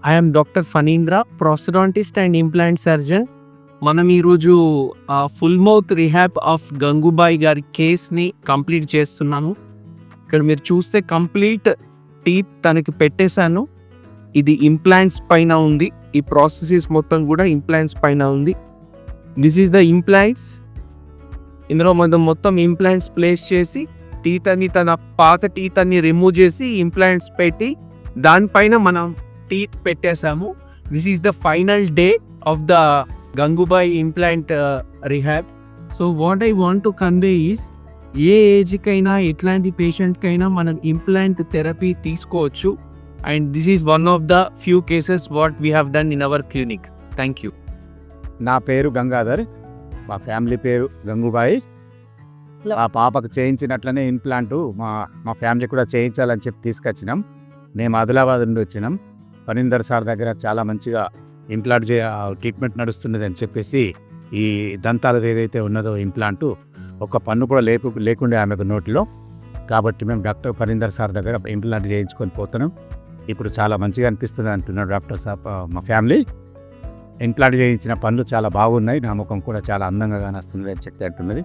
I am doctor Phanindra, prosthodontist and implant surgeon. మనం ఈరోజు full mouth rehab of Gangubai గారి కేస్ని కంప్లీట్ చేస్తున్నాను. ఇక్కడ మీరు చూస్తే కంప్లీట్ టీత్ తనకి పెట్టేశాను. ఇది ఇంప్లాంట్స్ పైన ఉంది. ఈ ప్రాసెసెస్ మొత్తం కూడా ఇంప్లాంట్స్ పైన ఉంది. This is the implants. ఇందులో మనం మొత్తం ఇంప్లాంట్స్ ప్లేస్ చేసి టీత్ అని తన పాత టీత్ అన్ని రిమూవ్ చేసి ఇంప్లాంట్స్ పెట్టి దానిపైన మనం టీత్ పెట్టేశాము. This is the final day of the Gangubai implant rehab. So what I want to convey is, ఏ ఏజ్కైనా ఎట్లాంటి పేషెంట్కైనా మనం ఇంప్లాంట్ థెరపీ తీసుకోవచ్చు. And this is one of the few cases what we have done in our clinic. Thank you. నా పేరు గంగాధర్, మా family పేరు గంగూబాయి. మా పాపకు చేయించినట్లనే ఇంప్లాంటు మా ఫ్యామిలీ కూడా చేయించాలని చెప్పి తీసుకొచ్చినాం. మేము ఆదిలాబాద్ నుండి వచ్చినాం. ఫణీందర్ సార్ దగ్గర చాలా మంచిగా ఇంప్లాంట్ ట్రీట్మెంట్ నడుస్తున్నది అని చెప్పేసి ఈ దంతాలది ఏదైతే ఉన్నదో ఇంప్లాంటు ఒక పన్ను కూడా లేకుండే ఆమెకు నోటిలో. కాబట్టి మేము డాక్టర్ ఫణీందర్ సార్ దగ్గర ఇంప్లాంట్ చేయించుకొని పోతున్నాం. ఇప్పుడు చాలా మంచిగా అనిపిస్తుంది అంటున్నారు డాక్టర్ సార్. మా ఫ్యామిలీ ఇంప్లాంట్ చేయించిన పనులు చాలా బాగున్నాయి, నా ముఖం కూడా చాలా అందంగా కానొస్తుంది అని చెప్పి అంటున్నది.